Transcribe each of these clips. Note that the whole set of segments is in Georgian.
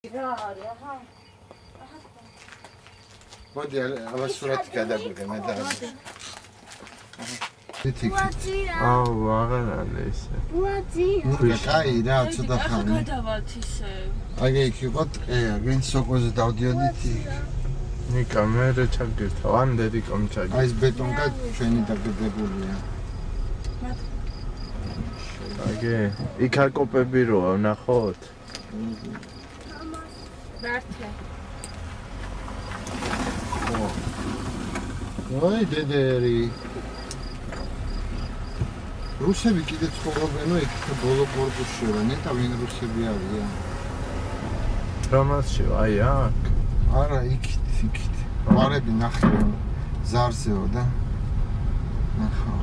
მოდი აბა სურათი გადაგვიღე მე და აუ აღარ არის ესე ვაძია აი რა ცოტა ხანი გადავალთ ისე აგი იქ იყო ტყეა გენ სოკოზე დავდიოდით ნიკა მე რა ჩაგდირთავ ან დედიკომ ჩაგი აი ეს ბეტონკა ჩვენი დაგდებულია აგი იქ აკოპები როა ნახოთ მართლა აი დედერი რუსები კიდე ცხოვრობენო იქ ბოლო კორპუსშია ნეტა ვინ რუსები არიან რამასში აი აქ არა იქით მარები ნახე ზარზეო და ნახა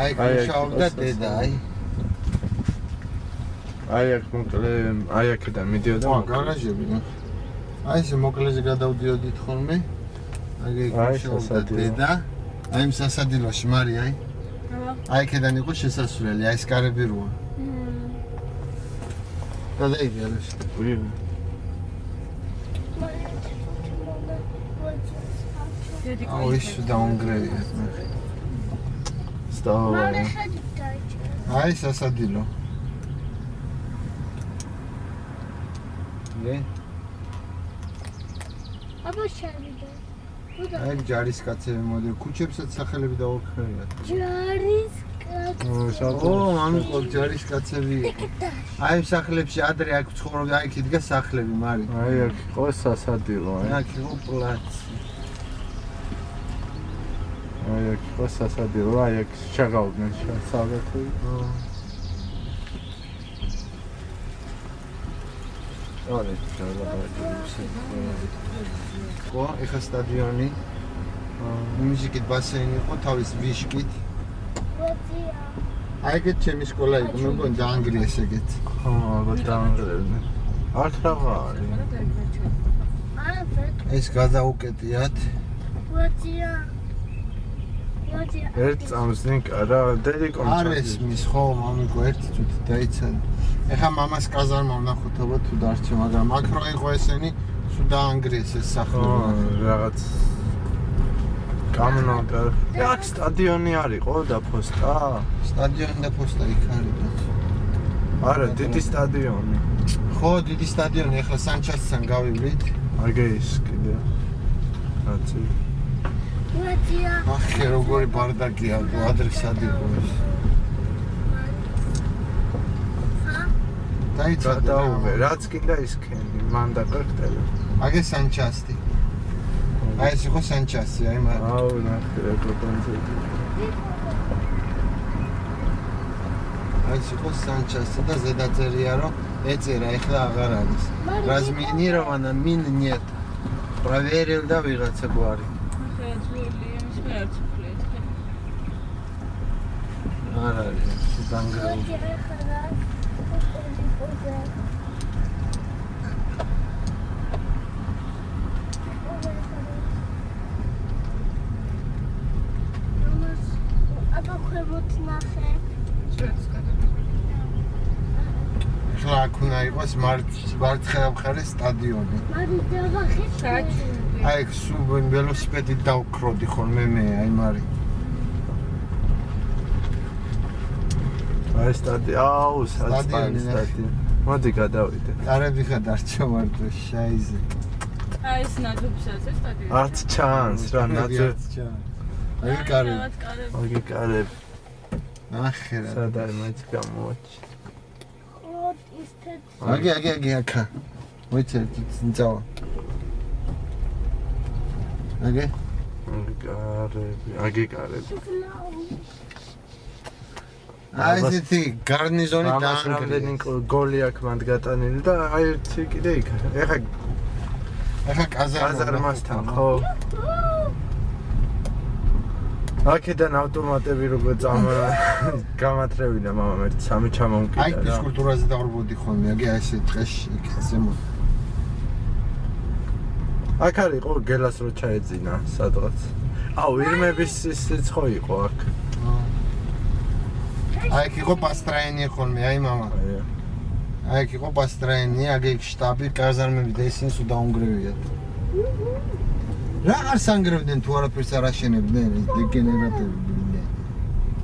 აი ქუშავდა დედა აი აქ მოკლე აი აქედან მიდიოდა გარაჟები აი ეს მოკლეზე გადავდიოდით ხოლმე აი ქუშავდა დედა აი ამ სასადილოში მარი აი აქედან იყო შესასვლელი აი ეს კარები როა და დაიდი არის აუ ის დაუნგრეია აი სასადილო აბა შევიდე. აი ჯარისკაცები მოდი ქუჩებსაც სახელები დაუხმარებათ. ჯარისკაცები. ო, მამიკო ჯარისკაცები. აი სახლებში ადრე აქ ცხოვრობდი, აი იქ იდგა სახლები, მარი. აი აქ იყო სასადილო, აი აქ იყო პლაცი. აი აქ იყო სასადილო, აი აქ შეღავდნენ სავეთო. Ore, ხო, ეხა სტადიონი. მუსიკით ბასენი იყო, თავის ვიშკით. ვაძია. აი ეგეთ ჩემი სკოლა იყო, მე მგონი დაანგრიეს ეგეთ. ხო, ალბათ დაანგრიეს. არც რაღა არის. ეს გადაუკეტიათ. ვაძია. ვაძია. ერთ წამს ნიკა რა, დედიკომ არის მის ხო, მამიკო ერთი თვით დაიცადა. ეხა მამას კაზარმა ვნახოთობა თუ დარჩა, მაგრამ აქ რა იყო ესენი, სულ დაანგრიეს ეს სახლები. რაღაც კამონაკა. აქ სტადიონი არისო და ფოსტა? სტადიონი და ფოსტა იქ არის. არა, დიდი სტადიონი. ხო, დიდი სტადიონი, ეხლა სანჩასთან გავივლით. აიგე ის კიდე. რაცი. ვაძია. ახე როგორი ბარდაკია, ადრე სად იყო ეს. დაიცადა რაც კიდე ისქენი მან დაკრტელი აგე სანჩასტი აი ეს იყო სანჩასი აი მან აუ ნახე პროპონცია აი ეს იყო სანჩასი და ზედაწერია რომ ეწერა ეხლა აღარ არის разминировано мин нет проверил და ვიღაცა გვარი ახლა ძველი იმის მე არც ვქლეთ არ არის დანგრეულ აბა ხვებოთ ნახე. ხლა აქუნა იყოს მარცხენა მხარეს სტადიონი. მარი დავახე. აი სულ ველოსიპედით დავკროდი ხოლმე მე აი მარი. აი სტადიონი, აუ სტადიონი. მოდი გადავიდე. კარები ხა დარჩა მარტო შაიზე. აი ეს ნაძვებსაც ეს სტადიონი. არც ჩანს რა ნაძვებს ჩანს. აი კარები. აი კარები. ნახე რა. სადა მაინც გამოჩი. ოთ ის თეთ. აგი აქა. მოიცეთ ძინწავა. აგი კარები. აი ესეთი გარნიზონი დაანგრიეს. გოლი აქ მანდ გატანილი და აი ერთი კიდე იქ. ეხა კაზარმასთან ხო? აქედან ავტომატები როგორ გამათრევინა მამამ ერთ სამი ჩამოვკიდა რა. აი ფიზკულტურაზე დავრბოდი ხოლმე, აგი აი ესე ტყეში იქ ზემო. აქ არის ყო გელას რო ჩაეძინა სადღაც. აუ ირმების ის ხო იყო აქ. აი იქ იყო პასტრაენი ხოლმე, აი мама. აი იქ იყო პასტრაენი, აგ იქ შტაბი, კაზარმები და ისინი სულ დაუნგრევიათ. რა არ სანგრევდნენ თუ არაფერს არ აშენებდნენ ეს დეგენერატორები.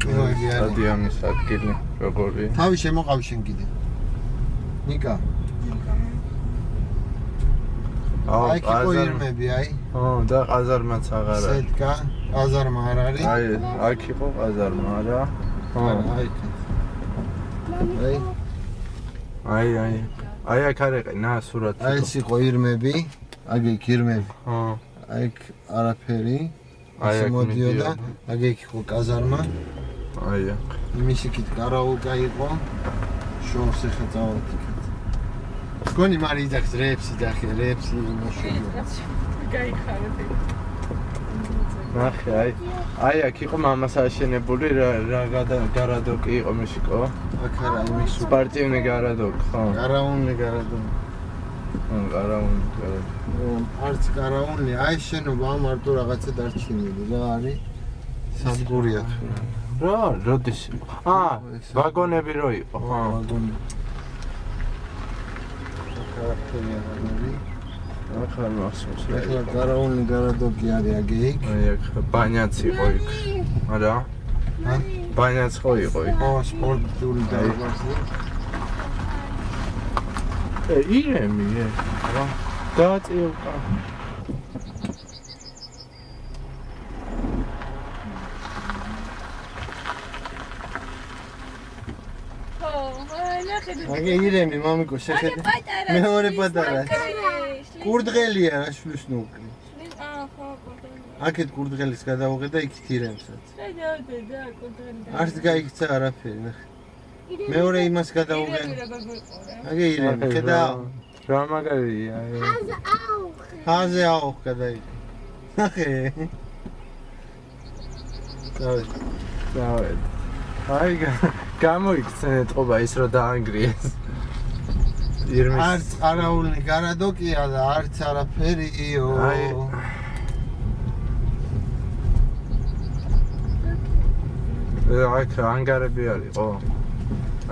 სტადიონის ადგილი როგორია? თავი შემოყავი შენ კიდე. ნიკა. აი იქ იყო ირმები, აი. და ყაზარმაც აღარ არის. სეტკა, ყაზარმა არ არის. აი, აქ იყო ყაზარმა, არა? აი. აი. აი აქ არ ეყენა სურათი. აი ეს იყო ირმები, აგ იქ ირმები. აი იქ არაფერი. აი აქ მოდიოდა, აგ იქ იყო ყაზარმა. აი აქ. იმის იქით კარაულკა იყო. შორს ეხა წავალთ იქით. გონი მარი იძახს რეებში დახე, რეებში იმაშია. გაიხარეთ. ნახე, აი აქ იყო მამას აშენებული რა გარადოკი იყო მიშიკო. აქ არა იმის სპარტიული გარადოკი, ხო? კარაუნი გარადოკი. კარაუნი. არც კარაუნი, აი შენობა მარტო რაღაცა დარჩენილი რა არის? სადგურია თუ რა. რა, როდის? ვაგონები რო იყო, ხო? ვაგონი. კარაფერია ვაგონი. აქ არ მახსოვს. ეხლა კარაუნი გარადოკი არის აგი იქ. აი აქ ბანიაც იყო იქ. არა? ბანიაც ხო იყო იქ. ხო, სპორტული დარბაზი. ირემი, რა. დააწიოყა. აგი ირემი, მამიკო, შეხედე. მეორე პატარა. კურდღელია რა შვილს ნუკრი. ხო, კურდღელი. აქეთ კურდღელის გადავუღე და იქით ირემსაც. შედავდე და კურდღელი. არც გაიქცა არაფერი, ნახე. მეორე იმას გადავუღე. აგი ირემი, ხედა. რა მაგარია. ხაზე აუხ გადაიღე. ნახე. დავედ. აი გამოიქცენეთ ყობა ის რომ დაანგრიეს. ირმის არც ყარაული გარადოკია და არც არაფერიო. აი აქ ანგარები არისო?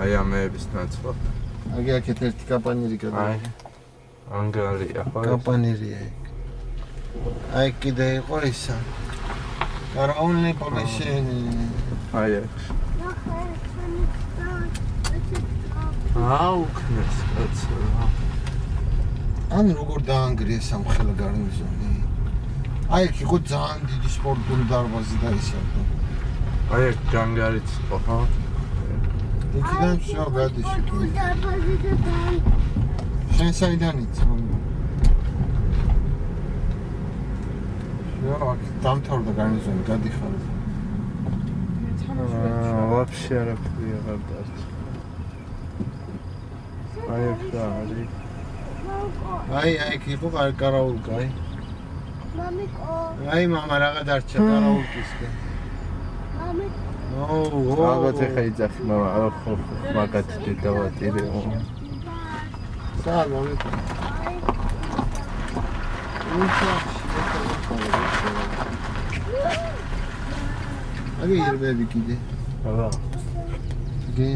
აი ამეების ნაცვლად. აგი აქეთ ერთი კაპანირი გადაიღე. აი ანგარია ხო? კაპანირია იქ. აი კიდე იყო ისა. ყარაული პოლიშენი. აი აქ. აუქნეს კაცო. ან როგორ დაანგრიეს სამხელა გარნიზონი. აი იქ იყო ძალიან დიდი სპორტული დარბაზი და ისა. აი აქ ჯანგარიც იყო ხო? იქიდან შო გადის იქ. შენ საიდან იცი? აქ დამთავრდა გარნიზონი, გადიხარ. ვაფშე არაფერი აღარ დარჩა. აი აქ რა არის? აი იქ იყო კარაულკა, აი. მამიკო. აი მამა რაღა დარჩა კარაულკისკენ. მამიკო. ალბათ ეხა იძახი მამა, ხო მაგათი დედავატირე. სად მამიკო? აგი ირმები კიდე. აბა. გი.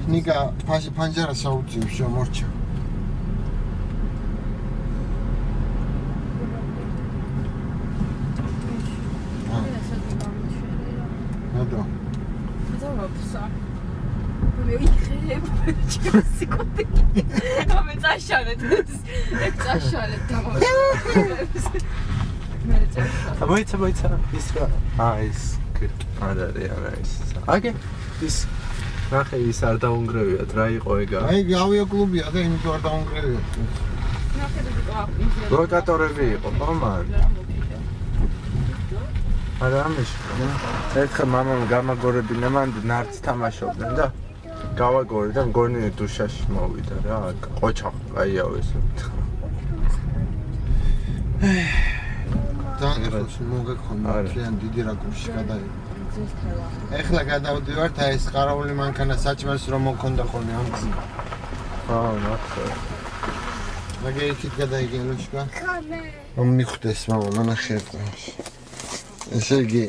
ნიკა, ფანჯარა საუწევს შემორჩა. ნადო. ზავაფსა. მე ვიხებ ჩესიკოდი. ამე წაშალეთ. ეგ წაშალეთ დამოვიდეს. მე წაშალეთ. მოიცა ის რა. ის არა ის. აგე ის ნახე ის არ დაუნგრევიათ რა იყო ეგა? აი ავიაკლუბია და იმიტომ არ დაუნგრევიათ. ნახე და აკინზე. ლოკატორები იყო ხო მან? არა ამეში. ერთხელ მამამ გამაგორებინა მან ნარც თამაშობდნენ და გავაგორე და მგონი დუშაში მოვიდა რა. ყოჩახ აიაო ეს. დაგეხოს მოგექონა ძალიან დიდი რაკურსი გადაიღე. ეხლა გადავდივართ აი ეს ყარაული მანქანა საჭმელს რომ მქონდა ხოლმე ამ გზით. ნახე. მაგე იქით გადაიგე ლოშკა. ხამე. რომ მიხვდეს მამა ნახე. ესე იგი